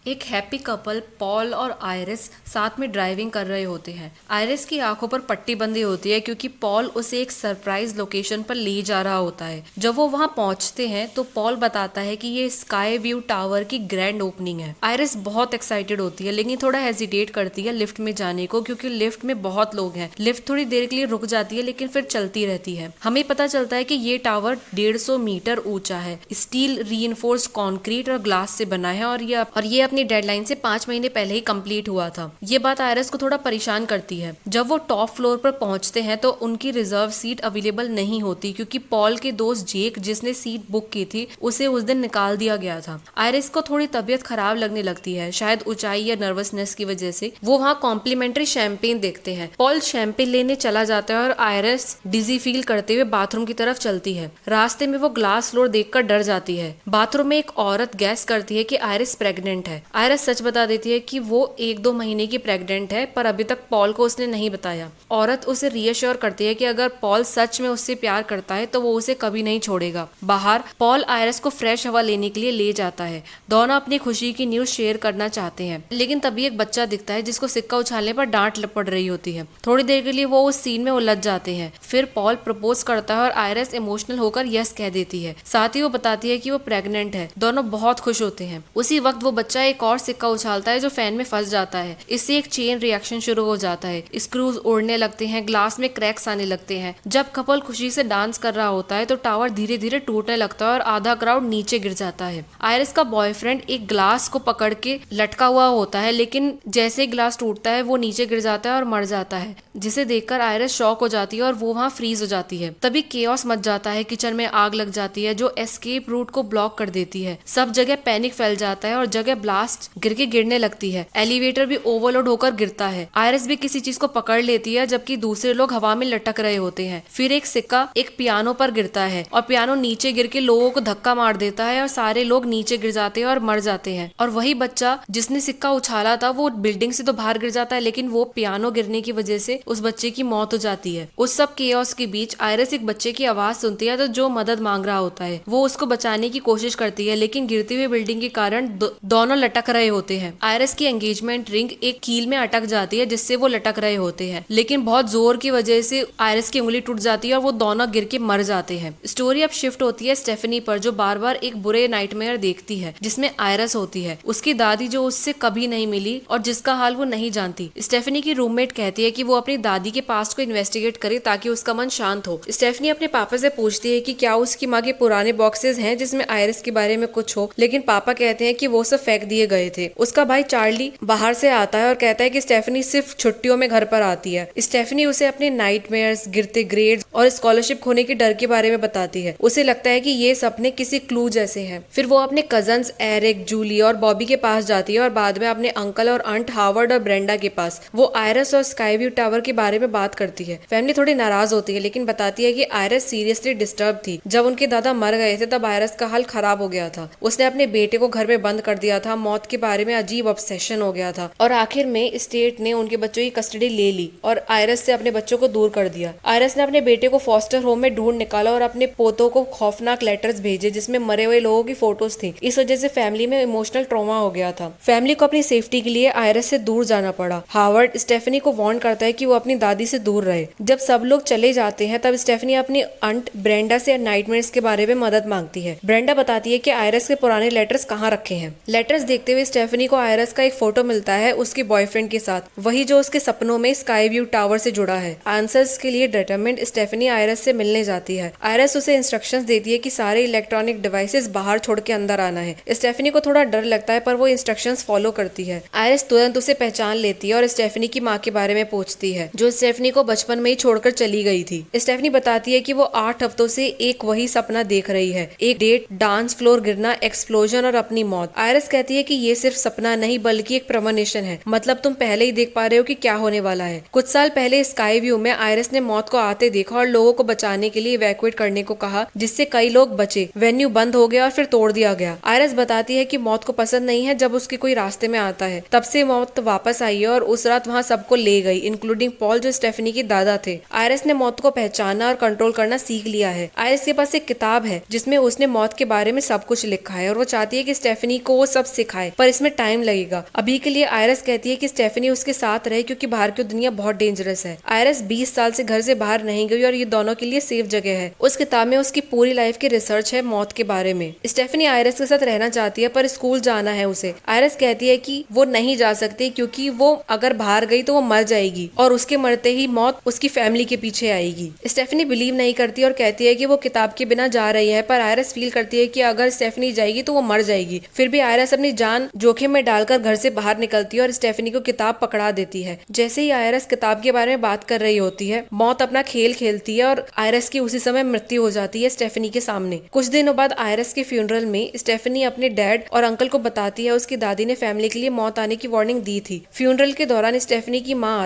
एक happy couple Paul और iris साथ में ड्राइविंग कर रहे होते हैं। आयरिस की आंखों पर पट्टी बंधी होती है क्योंकि पॉल उसे एक सरप्राइज लोकेशन पर ले जा रहा होता है। जब वो वहां पहुंचते हैं तो पॉल बताता है कि ये स्काई व्यू टावर की ग्रैंड ओपनिंग है। आयरिस बहुत एक्साइटेड होती है लेकिन थोड़ा हेजिटेट करती है लिफ्ट में जाने को क्योंकि लिफ्ट में बहुत लोग हैं। लिफ्ट थोड़ी देर के लिए रुक जाती है लेकिन फिर चलती रहती है। हमें पता चलता है कि ये टावर 150 मीटर ऊंचा है, स्टील रीइंफोर्स कंक्रीट और ग्लास से बना है और ये अपनी डेडलाइन से 5 महीने पहले ही कंप्लीट हुआ था। ये बात आयरिस को थोड़ा परेशान करती है। जब वो टॉप फ्लोर पर पहुंचते हैं तो उनकी रिजर्व सीट अवेलेबल नहीं होती क्योंकि पॉल के दोस्त जेक जिसने सीट बुक की थी उसे उस दिन निकाल दिया गया था। आयरिस को थोड़ी तबीयत खराब लगने लगती है, शायद ऊंचाई या नर्वसनेस की वजह से। वो वहाँ कॉम्प्लीमेंट्री शैंपेन देखते हैं। पॉल शैंपेन लेने चला जाता है और आयरिस डिजी फील करते हुए बाथरूम की तरफ चलती है। रास्ते में वो ग्लास फ्लोर देखकर डर जाती है। बाथरूम में एक औरत गैस करती है कि आयरिस प्रेग्नेंट है। आयरिस सच बता देती है कि वो 1-2 महीने की प्रेग्नेंट है पर अभी तक पॉल को उसने नहीं बताया। औरत उसे रीअश्योर करती है कि अगर पॉल सच में उससे प्यार करता है तो वो उसे कभी नहीं छोड़ेगा। बाहर पॉल आयरिस को फ्रेश हवा लेने के लिए ले जाता है। दोनों अपनी खुशी की न्यूज शेयर करना चाहते हैं लेकिन तभी एक बच्चा दिखता है जिसको सिक्का उछालने पर डांट पड़ रही होती है। थोड़ी देर के लिए वो उस सीन में उलझ जाते हैं। फिर पॉल प्रपोज करता है और आयरिस इमोशनल होकर यस कह देती है। साथ ही वो बताती है कि वो प्रेग्नेंट है। दोनों बहुत खुश होते हैं। उसी वक्त वो बच्चा एक और सिक्का उछालता है जो फैन में फंस जाता है। इससे एक चेन रिएक्शन शुरू हो जाता है। स्क्रूज उड़ने लगते हैं, ग्लास में क्रैक्स आने लगते हैं। जब कपल खुशी से डांस कर रहा होता है तो टावर धीरे धीरे टूटने लगता है और आधा क्राउड नीचे गिर जाता है। आयरिस का बॉयफ्रेंड एक ग्लास को पकड़ के लटका हुआ होता है लेकिन जैसे ही ग्लास टूटता है वो नीचे गिर जाता है और मर जाता है, जिसे देखकर आयरिस शॉक हो जाती है और वो वहाँ फ्रीज हो जाती है। तभी केओस मच जाता है। किचन में आग लग जाती है जो एस्केप रूट को ब्लॉक कर देती है। सब जगह पैनिक फैल जाता है और जगह ब्लास्ट गिरने लगती है। एलिवेटर भी ओवरलोड होकर गिरता है। आयरिस भी किसी चीज को पकड़ लेती है जबकि दूसरे लोग हवा में लटक रहे होते हैं। फिर एक सिक्का एक पियानो पर गिरता है और पियानो नीचे गिर के लोगों को धक्का मार देता है और सारे लोग नीचे गिर जाते हैं और मर जाते हैं। और वही बच्चा जिसने सिक्का उछाला था वो बिल्डिंग से तो बाहर गिर जाता है लेकिन वो पियानो गिरने की वजह से उस बच्चे की मौत हो जाती है। उस सब केओस के बीच आयरिस एक बच्चे की आवाज सुनती है तो जो मदद मांग रहा होता है। वो उसको बचाने की कोशिश करती है लेकिन गिरती हुई बिल्डिंग के कारण दोनों लटक रहे होते हैं। आयरिस की एंगेजमेंट रिंग एक कील में अटक जाती है जिससे वो लटक रहे होते हैं लेकिन बहुत जोर की वजह से आयरिस की उंगली टूट जाती है और वो दोनों गिर के मर जाते हैं। स्टोरी अब शिफ्ट होती है स्टेफनी पर जो बार बार एक बुरे नाइटमेयर देखती है जिसमें आयरिस होती है, उसकी दादी जो उससे कभी नहीं मिली और जिसका हाल वो नहीं जानती। स्टेफनी की रूममेट कहती है कि वो अपनी दादी के पास्ट को इन्वेस्टिगेट करे ताकि उसका मन शांत हो। स्टेफनी अपने पापा से पूछती है कि क्या उसकी माँ के पुराने बॉक्सेस हैं जिसमें आयरिस के बारे में कुछ हो, लेकिन पापा कहते हैं कि वो सब फेंक दिए गए थे। उसका भाई चार्ली बाहर से आता है और कहता है कि स्टेफनी सिर्फ छुट्टियों में घर पर आती है। स्टेफनी उसे अपने नाइटमेयर्स, गिरते ग्रेड्स और स्कॉलरशिप खोने के डर के बारे में बताती है। उसे लगता है कि ये सपने किसी क्लू जैसे हैं। फिर वो अपने कजन्स एरिक, जूली और बॉबी के पास जाती है और बाद में अपने अंकल और आंट हावर्ड और ब्रेंडा के पास। वो आयरिस और स्काई व्यू टावर के बारे में बात करती है। फैमिली थोड़ी नाराज होती है लेकिन बताती है कि आयरिस सीरियसली डिस्टर्ब थी। जब उनके दादा मर गए थे तब आयरिस का हाल खराब हो गया था। उसने अपने बेटे को घर में बंद कर दिया था। मौत के बारे में अजीब ऑब्सेशन हो गया था और आखिर में स्टेट ने उनके बच्चों की कस्टडी ले ली और आयरिस से अपने बच्चों को दूर कर दिया। आयरिस ने अपने बेटे को फॉस्टर होम में ढूंढ निकाला और अपने पोतों को खौफनाक लेटर्स भेजे जिसमें मरे हुए लोगों की फोटोज थी। इस वजह से फैमिली में इमोशनल ट्रॉमा हो गया था। फैमिली को अपनी सेफ्टी के लिए आयरिस से दूर जाना पड़ा। हावर्ड स्टेफनी को वार्न करता है कि वो अपनी दादी से दूर रहे। जब सब लोग चले जाते हैं तब स्टेफनी अपनी आंट ब्रेंडा से नाइटमेयर्स के बारे में मदद मांगती है। ब्रेंडा बताती है कि आयरिस के पुराने लेटर्स कहाँ रखे हैं। लेटर्स देखते हुए स्टेफनी को आयरिस का एक फोटो मिलता है उसके बॉयफ्रेंड के साथ, वही जो उसके सपनों में स्काई व्यू टावर से जुड़ा है। आंसर्स के लिए डिटरमिन्ड स्टेफनी आयरिस से मिलने जाती है। आयरिस उसे इंस्ट्रक्शंस देती है कि सारे इलेक्ट्रॉनिक डिवाइसेस बाहर छोड़ के अंदर आना है। स्टेफनी को थोड़ा डर लगता है पर वो इंस्ट्रक्शंस फॉलो करती है। आयरिस तुरंत उसे पहचान लेती है और स्टेफनी की माँ के बारे में पूछती है जो स्टेफनी को बचपन में ही छोड़कर चली गई थी। स्टेफनी बताती है कि वो 8 हफ्तों से एक वही सपना देख रही है, एक डेट, डांस फ्लोर गिरना, एक्सप्लोजन और अपनी मौत। आयरिस कहती है कि ये सिर्फ सपना नहीं बल्कि एक प्रेमोनिशन है, मतलब तुम पहले ही देख पा रहे हो कि क्या होने वाला है। कुछ साल पहले स्काई व्यू में आयरिस ने मौत को आते देखा और लोगों को बचाने के लिए इवैक्यूएट करने को कहा जिससे कई लोग बचे। वेन्यू बंद हो गया और फिर तोड़ दिया गया। आयरिस बताती है कि मौत को पसंद नहीं है जब उसके कोई रास्ते में आता है। तब से मौत वापस आई है और उस रात वहाँ सबको ले गई, इंक्लूडिंग पॉल जो स्टेफनी के दादा थे। आयरिस ने मौत को पहचाना और कंट्रोल करना सीख लिया है। आयरिस के पास एक किताब है जिसमें उसने मौत के बारे में सब कुछ लिखा है और वो चाहती है कि स्टेफनी को वो सब सिखाए सिखाए, पर इसमें टाइम लगेगा। अभी के लिए आयरिस कहती है कि स्टेफनी उसके साथ रहे क्योंकि बाहर की दुनिया बहुत डेंजरस है। आयरिस 20 साल से घर से बाहर नहीं गई और ये दोनों के लिए सेफ जगह है। उस किताब में उसकी पूरी लाइफ की रिसर्च है मौत के बारे में। स्टेफनी आयरिस के साथ रहना चाहती है पर स्कूल जाना है उसे। आयरिस कहती है कि वो नहीं जा सकती क्योंकि वो अगर बाहर गई तो वो मर जाएगी और उसके मरते ही मौत उसकी फैमिली के पीछे आएगी। स्टेफनी बिलीव नहीं करती और कहती है कि वो किताब के बिना जा रही है, पर आयरिस फील करती है कि अगर स्टेफनी जाएगी तो वो मर जाएगी। फिर भी आयरिस अपनी जान जोखिम में डालकर घर से बाहर निकलती है और स्टेफनी को किताब पकड़ा देती है। जैसे ही आयरिस किताब के बारे में बात कर रही होती है, मौत अपना खेल खेलती है और आयरिस की उसी समय मृत्यु हो जाती है स्टेफनी के सामने। कुछ दिनों बाद आयरिस के फ्यूनरल में स्टेफनी अपने डैड और अंकल को बताती है उसकी दादी ने फैमिली के लिए मौत आने की वार्निंग दी थी। फ्यूनरल के दौरान स्टेफनी की माँ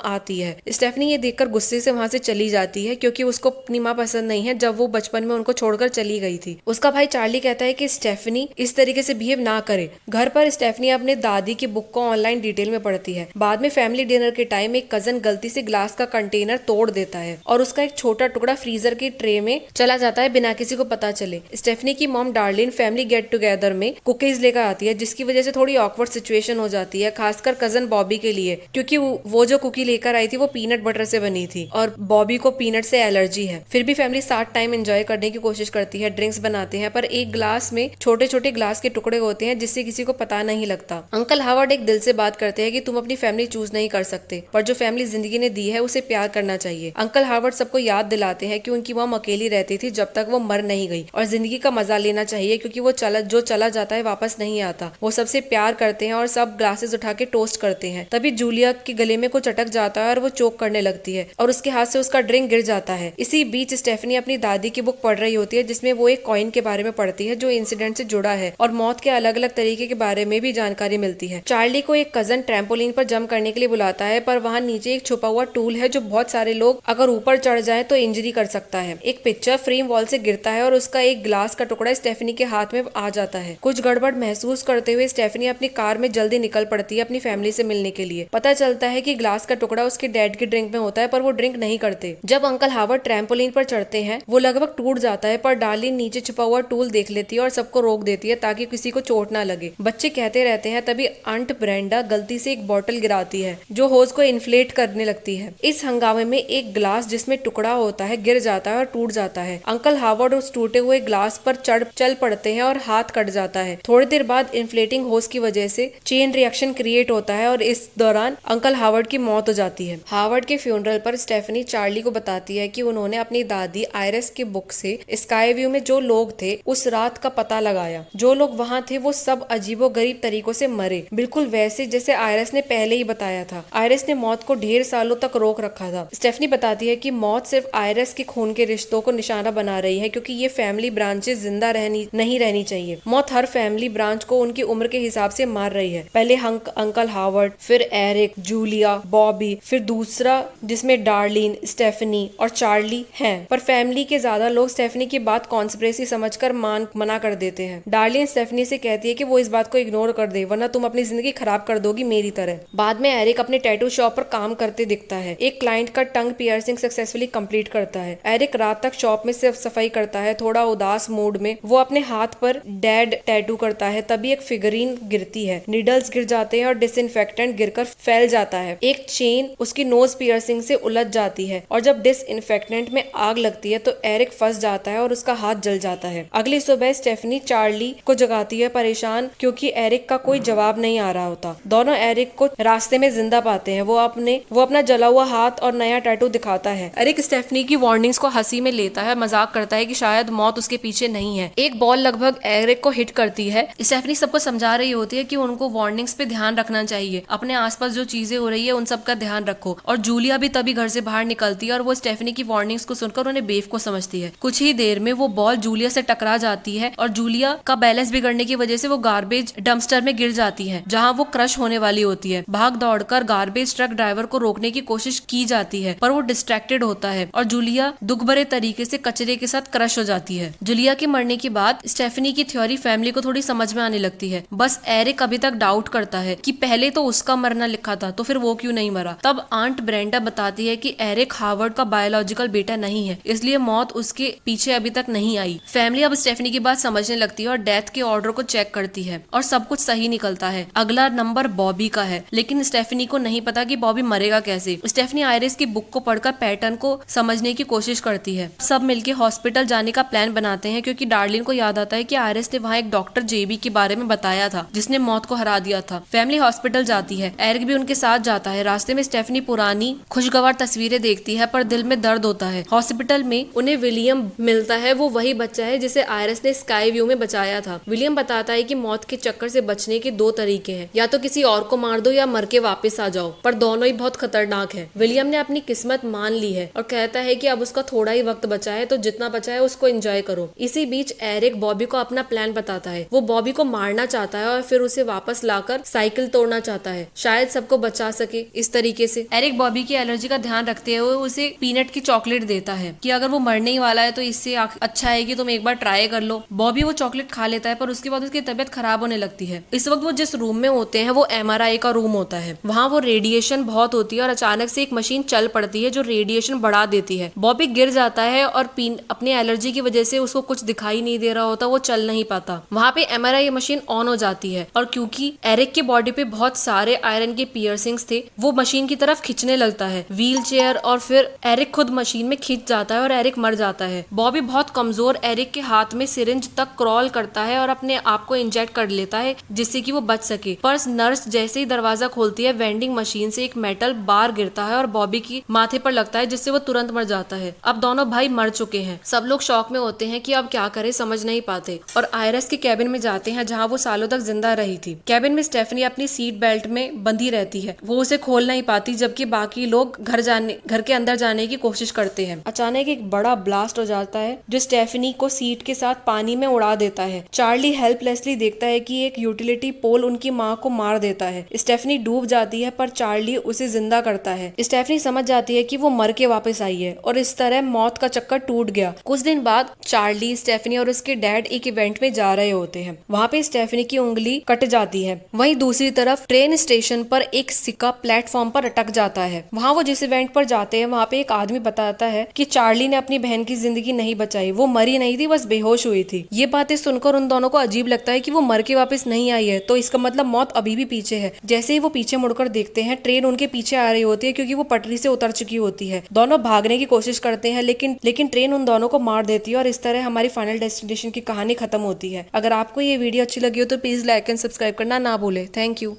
आती है। स्टेफनी ये देखकर गुस्से से वहाँ से चली जाती है क्योंकि उसको अपनी माँ पसंद नहीं है जब वो बचपन में उनको छोड़कर चली गई थी। उसका भाई चार्ली कहता है कि स्टेफनी इस तरीके से बिहेव ना करे। घर पर स्टेफनी अपने दादी की बुक को ऑनलाइन डिटेल में पढ़ती है। बाद में फैमिली डिनर के टाइम एक कजन गलती से ग्लास का कंटेनर तोड़ देता है और उसका एक छोटा टुकड़ा फ्रीजर की ट्रे में चला जाता है बिना किसी को पता चले। स्टेफनी की मॉम डार्लिन फैमिली गेट टुगेदर में कुकीज लेकर आती है जिसकी वजह से थोड़ी ऑकवर्ड सिचुएशन हो जाती है, खासकर कजन बॉबी के लिए, क्योंकि वो जो कुकी लेकर आई थी वो पीनट बटर से बनी थी और बॉबी को पीनट से एलर्जी है। फिर भी फैमिली साथ टाइम एंजॉय करने की कोशिश करती है, ड्रिंक्स बनाते हैं, पर एक ग्लास में छोटे छोटे ग्लास के टुकड़े होते हैं जिससे किसी को पता नहीं लगता। अंकल हावर्ड एक दिल से बात करते हैं कि तुम अपनी फैमिली चूज नहीं कर सकते, पर जो फैमिली जिंदगी ने दी है उसे प्यार करना चाहिए। अंकल हावर्ड सबको याद दिलाते हैं कि उनकी मॉम अकेली रहती थी जब तक वो मर नहीं गई और जिंदगी का मजा लेना चाहिए क्योंकि वो चला जाता है वापस नहीं आता। वो सबसे प्यार करते हैं और सब ग्लासेस उठा के टोस्ट करते हैं। तभी जूलिया के गले में कुछ अटक जाता है और वो चोक करने लगती है और उसके हाथ से उसका ड्रिंक गिर जाता है। इसी बीच स्टेफनी अपनी दादी की बुक पढ़ रही होती है जिसमें वो एक कॉइन के बारे में पढ़ती है जो इंसिडेंट से जुड़ा है और मौत के अलग अलग तरीके के बारे में भी जानकारी मिलती है। चार्ली को एक कजन ट्रैम्पोलिन पर जंप करने के लिए बुलाता है, पर वहाँ नीचे एक छुपा हुआ टूल है जो बहुत सारे लोग अगर ऊपर चढ़ जाए तो इंजरी कर सकता है। एक पिक्चर फ्रेम वॉल से गिरता है और उसका एक ग्लास का टुकड़ा स्टेफनी के हाथ में आ जाता है। कुछ गड़बड़ महसूस करते हुए स्टेफनी अपनी कार में जल्दी निकल पड़ती है अपनी फैमिली से मिलने के लिए। पता चलता है कि ग्लास का टुकड़ा उसके डैड के ड्रिंक में होता है, पर वो ड्रिंक नहीं करते। जब अंकल हावर्ड ट्रैम्पोलिन पर चढ़ते हैं वो लगभग टूट जाता है, पर डार्लिन नीचे छुपा हुआ टूल देख लेती है और सबको रोक देती है ताकि किसी को चोट ना लगे। बच्चे कहते रहते हैं, तभी आंट ब्रेंडा गलती से एक बोतल गिराती है जो होज को इन्फ्लेट करने लगती है। इस हंगामे में एक ग्लास जिसमें टुकड़ा होता है गिर जाता है और टूट जाता है। अंकल हावर्ड उस टूटे हुए ग्लास पर चल पड़ते हैं और हाथ कट जाता है। थोड़ी देर बाद इन्फ्लेटिंग होज की वजह से चेन रिएक्शन क्रिएट होता है और इस दौरान अंकल हावर्ड की मौत हो जाती है। हावर्ड के फ्यूनरल पर स्टेफनी चार्ली को बताती है कि उन्होंने अपनी दादी आयरिस की बुक से स्काई व्यू में जो लोग थे उस रात का पता लगाया। जो लोग वहाँ थे वो सब अजीबोगरीब तरीकों से मरे, बिल्कुल वैसे जैसे आयरिस ने पहले ही बताया था। आयरिस ने मौत को ढेर सालों तक रोक रखा था। स्टेफनी बताती है कि मौत सिर्फ आयरिस के खून के रिश्तों को निशाना बना रही है क्योंकि ये फैमिली ब्रांचेस जिंदा नहीं रहनी चाहिए। मौत हर फैमिली ब्रांच को उनकी उम्र के हिसाब से मार रही है। पहले अंकल हावर्ड, फिर एरिक, जूलिया, बॉबी, फिर दूसरा जिसमें डार्लिन, स्टेफनी और चार्ली हैं। पर फैमिली के ज्यादा लोग स्टेफनी की बात कॉन्स्पिरेसी समझकर मना कर देते हैं। डार्लिन स्टेफनी से कहती है कि वो इस बात को इग्नोर कर दे वरना तुम अपनी जिंदगी खराब कर दोगी मेरी तरह। बाद में एरिक अपने टैटू शॉप पर काम करते दिखता है। एक क्लाइंट का टंग पियर्सिंग सक्सेसफुली कंप्लीट करता है। एरिक रात तक शॉप में सिर्फ सफाई करता है। थोड़ा उदास मूड में वो अपने हाथ पर डैड टैटू करता है, तभी एक फिगरीन गिरती है। निडल्स गिर जाते हैं और डिसइंफेक्टेंट गिरकर फैल जाता है। एक चेन उसकी नोज पियर्सिंग से उलझ जाती है और जब डिसइंफेक्टेंट में आग लगती है तो एरिक फंस जाता है और उसका हाथ जल जाता है। अगली सुबह स्टेफनी चार्ली को जगाती है परेशान क्योंकि एरिक का कोई जवाब नहीं आ रहा होता। दोनों एरिक को रास्ते में जिंदा पाते हैं। वो अपना जला हुआ हाथ और नया टैटू दिखाता है। एरिक स्टेफनी की वार्निंग्स को हंसी में लेता है, मजाक करता है कि शायद मौत उसके पीछे नहीं है। एक बॉल लगभग एरिक को हिट करती है। स्टेफनी सबको समझा रही होती है कि उनको वार्निंग्स पे ध्यान रखना चाहिए, अपने आसपास जो चीजें हो रही है उन सब का ध्यान रखो। और जूलिया भी तभी घर से बाहर निकलती है और वो स्टेफनी की वार्निंग्स को सुनकर उन्हें बेवकूफ समझती है। कुछ ही देर में वो बॉल जूलिया से टकरा जाती है और जूलिया का बैलेंस बिगड़ने की वजह से वो गार्बेज डंपस्टर में गिर जाती है जहाँ वो क्रश होने वाली होती है। भाग दौड़कर गार्बेज ट्रक ड्राइवर को रोकने की कोशिश की जाती है पर वो डिस्ट्रैक्टेड होता है और जूलिया दुख भरे तरीके से कचरे के साथ क्रश हो जाती है। जूलिया के मरने के बाद स्टेफनी की थ्योरी फैमिली को थोड़ी समझ में आने लगती है। बस एरिक अभी तक डाउट करता है कि पहले तो उसका मरना लिखा था तो फिर वो क्यों नहीं मरा। तब आंट ब्रेंडा बताती है कि एरिक हावर्ड का बायोलॉजिकल बेटा नहीं है, इसलिए मौत उसके पीछे अभी तक नहीं आई। फैमिली अब स्टेफनी की बात समझने लगती जाती है और डेथ के ऑर्डर को चेक करती है और सब कुछ सही निकलता है। अगला नंबर बॉबी का है, लेकिन स्टेफनी को नहीं पता कि बॉबी मरेगा कैसे। स्टेफनी आयरिस की बुक को पढ़कर पैटर्न को समझने की कोशिश करती है। सब मिलके हॉस्पिटल जाने का प्लान बनाते हैं क्योंकि डार्लिन को याद आता है कि आयरिस ने वहाँ एक डॉक्टर जेबी के बारे में बताया था जिसने मौत को हरा दिया था। फैमिली हॉस्पिटल जाती है, एरिक भी उनके साथ जाता है। रास्ते में स्टेफनी पुरानी खुशगवार तस्वीरें देखती है पर दिल में दर्द होता है। हॉस्पिटल में उन्हें विलियम मिलता है, वो वही बच्चा है जिसे आयरिस ने स्काई व्यू में बचाया था। विलियम बताता है कि मौत के चक्कर से बचने के दो तरीके हैं, या तो किसी और को मार दो या मर के वापस आ जाओ, पर दोनों ही बहुत खतरनाक है। विलियम ने अपनी किस्मत मान ली है और कहता है कि अब उसका थोड़ा ही वक्त बचा है तो जितना बचा है उसको एंजॉय करो। इसी बीच एरिक बॉबी को अपना प्लान बताता है। वो बॉबी को मारना चाहता है और फिर उसे वापस लाकर साइकिल तोड़ना चाहता है, शायद सबको बचा सके इस तरीके से। एरिक बॉबी की एलर्जी का ध्यान रखते हुए उसे पीनट की चॉकलेट देता है कि अगर वो मरने ही वाला है तो इससे अच्छा है कि तुम एक बार ट्राई कर लो। बॉबी वो चॉकलेट खा लेता है पर उसके बाद उसकी तबीयत खराब होने लगती है। इस वक्त वो जिस रूम में होते हैं वो MRI का रूम होता है। वहाँ वो रेडिएशन बहुत होती है और अचानक से एक मशीन चल पड़ती है जो रेडिएशन बढ़ा देती है। बॉबी गिर जाता है और अपनी एलर्जी की वजह से उसको कुछ दिखाई नहीं दे रहा होता, वो चल नहीं पाता। वहाँ पे MRI मशीन ऑन हो जाती है और क्योंकि एरिक की बॉडी पे बहुत सारे आयरन के पियर्सिंग्स थे, वो मशीन की तरफ खींचने लगता है व्हील चेयर और फिर एरिक खुद मशीन में खींच जाता है और एरिक मर जाता है। बॉबी बहुत कमजोर एरिक के हाथ में सिरिंज तक क्रॉल करता है और अपने आप को इंजेक्ट कर लेता है जिससे कि वो बच सके। पर नर्स जैसे ही दरवाजा खोलती है वेंडिंग मशीन से एक मेटल बार गिरता है और बॉबी की माथे पर लगता है जिससे वो तुरंत मर जाता है। अब दोनों भाई मर चुके हैं। सब लोग शॉक में होते हैं कि अब क्या करें, समझ नहीं पाते और आयरस के कैबिन में जाते हैं जहाँ वो सालों तक जिंदा रही थी। कैबिन में स्टेफनी अपनी सीट बेल्ट में बंधी रहती है, वो उसे खोल नहीं पाती जबकि बाकी लोग घर के अंदर जाने की कोशिश करते हैं। अचानक एक बड़ा ब्लास्ट हो जाता है जो स्टेफनी को सीट के साथ पानी में उड़ा देता है। चार्ली हेल्पलेसली देखता है कि एक यूटिलिटी पोल उनकी माँ को मार देता है। स्टेफनी डूब जाती है पर चार्ली उसे जिंदा करता है। स्टेफनी समझ जाती है कि वो मर के वापस आई है और इस तरह मौत का चक्कर टूट गया। कुछ दिन बाद चार्ली, स्टेफनी और उसके डैड एक इवेंट में जा रहे होते हैं। वहाँ पे स्टेफनी की उंगली कट जाती है। वहीं दूसरी तरफ ट्रेन स्टेशन पर एक सिक्का प्लेटफॉर्म पर अटक जाता है। वहाँ वो जिस इवेंट पर जाते हैं वहाँ पे एक आदमी बताता है कि चार्ली ने अपनी बहन की जिंदगी नहीं बचाई, वो मरी नहीं थी, बस बेहोश हुई थी। ये बातें सुनकर उन दोनों को अजीब लगता है कि वो मर के वापस नहीं आई है, तो इसका मतलब मौत अभी भी पीछे है। जैसे ही वो पीछे मुड़कर देखते हैं ट्रेन उनके पीछे आ रही होती है क्योंकि वो पटरी से उतर चुकी होती है। दोनों भागने की कोशिश करते हैं लेकिन ट्रेन उन दोनों को मार देती है और इस तरह हमारी फाइनल डेस्टिनेशन की कहानी खत्म होती है। अगर आपको ये वीडियो अच्छी लगी हो तो प्लीज लाइक एंड सब्सक्राइब करना ना भूले। Thank you.